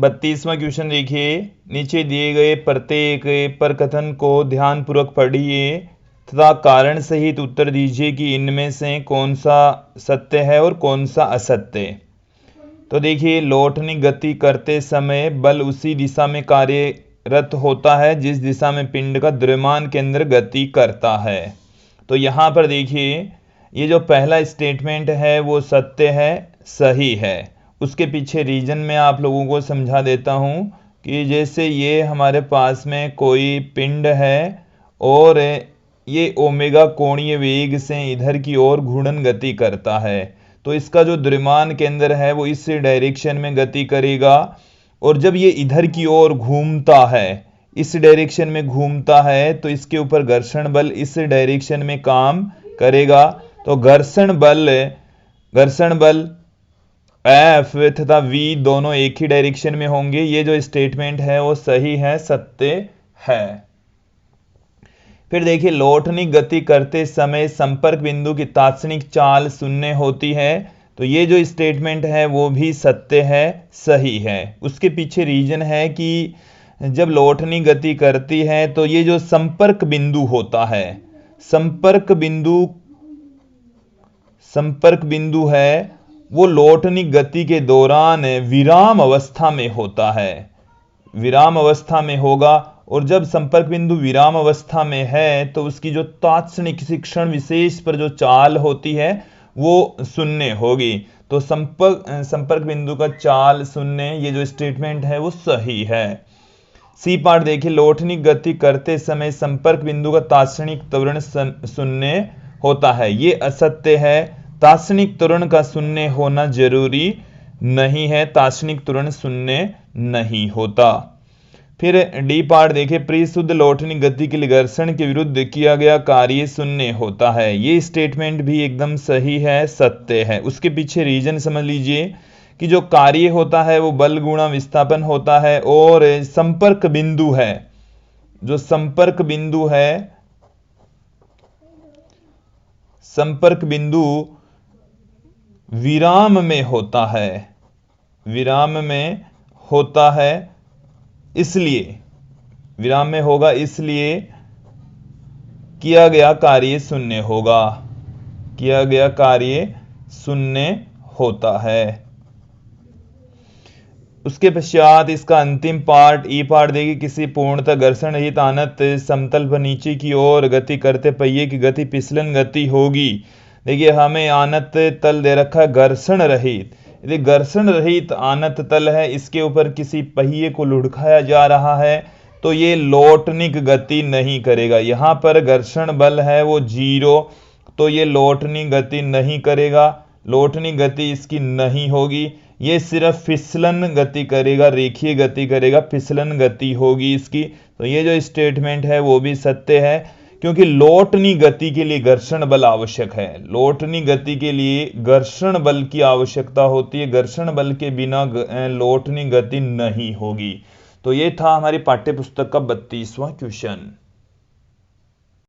32वां question देखिए, नीचे दिए गए प्रत्येक प्रकथन को ध्यानपूर्वक पढ़िए तथा कारण सहित उत्तर दीजिए कि इनमें से कौन सा सत्य है और कौन सा असत्य। तो देखिए, लौटनी गति करते समय बल उसी दिशा में कार्यरत होता है जिस दिशा में पिंड का द्रव्यमान केंद्र गति करता है। तो यहाँ पर देखिए, ये जो पहला स्टेटमेंट है वो सत्य है, सही है। उसके पीछे रीजन में आप लोगों को समझा देता हूं कि जैसे ये हमारे पास में कोई पिंड है और ये ओमेगा कोणीय वेग से इधर की ओर घूर्णन गति करता है, तो इसका जो द्रव्यमान केंद्र है वो इस डायरेक्शन में गति करेगा। और जब ये इधर की ओर घूमता है, इस डायरेक्शन में घूमता है, तो इसके ऊपर घर्षण बल इस डायरेक्शन में काम करेगा। तो घर्षण बल F तथा V दोनों एक ही डायरेक्शन में होंगे। ये जो स्टेटमेंट है वो सही है, सत्य है। फिर देखिए, लौटनी गति करते समय संपर्क बिंदु की तात्क्षणिक चाल शून्य होती है। तो ये जो स्टेटमेंट है वो भी सत्य है, सही है। उसके पीछे रीजन है कि जब लौटनी गति करती है तो ये जो संपर्क बिंदु होता है, संपर्क बिंदु है वो लौटनी गति के दौरान विराम अवस्था में होता है, विराम अवस्था में होगा। और जब संपर्क बिंदु विराम अवस्था में है तो उसकी जो तात्क्षणिक क्षण विशेष पर जो चाल होती है वो शून्य होगी। तो संपर्क बिंदु का चाल शून्य, ये जो स्टेटमेंट है वो सही है। सी पार्ट देखिए, लौटनी गति करते समय संपर्क बिंदु का तात्क्षणिक त्वरण शून्य होता है, ये असत्य है। तात्क्षणिक त्वरण का शून्य होना जरूरी नहीं है, तात्क्षणिक त्वरण शून्य नहीं होता। फिर डी पार्ट देखिए, परिशुद्ध लौटनी गति के लिए घर्षण के विरुद्ध किया गया कार्य शून्य होता है, ये स्टेटमेंट भी एकदम सही है, सत्य है। उसके पीछे रीजन समझ लीजिए कि जो कार्य होता है वो बल गुणा विस्थापन होता है, और संपर्क बिंदु है, जो संपर्क बिंदु विराम में होता है, विराम में होता है, इसलिए विराम में होगा, इसलिए किया गया कार्य शून्य होगा, किया गया कार्य शून्य होता है। उसके पश्चात इसका अंतिम पार्ट ई पार्ट देखिए, किसी पूर्णतः घर्षण रहित आनत समतल पर नीचे की ओर गति करते पहिए की गति फिसलन गति होगी। देखिए, हमें आनत तल दे रखा है घर्षण रहित। यदि घर्षण रहित आनत तल है, इसके ऊपर किसी पहिए को लुढ़काया जा रहा है, तो ये लौटनिक गति नहीं करेगा। यहां पर घर्षण बल है वो 0, तो ये लौटनी गति नहीं करेगा, लौटनी गति इसकी नहीं होगी। ये सिर्फ फिसलन गति करेगा, रेखीय गति करेगा, फिसलन गति होगी इसकी। तो ये जो स्टेटमेंट है वो भी सत्य है, क्योंकि लौटनी गति के लिए घर्षण बल आवश्यक है, लौटनी गति के लिए घर्षण बल की आवश्यकता होती है, घर्षण बल के बिना लौटनी गति नहीं होगी। तो ये था हमारी पाठ्य पुस्तक का 32वां क्वेश्चन।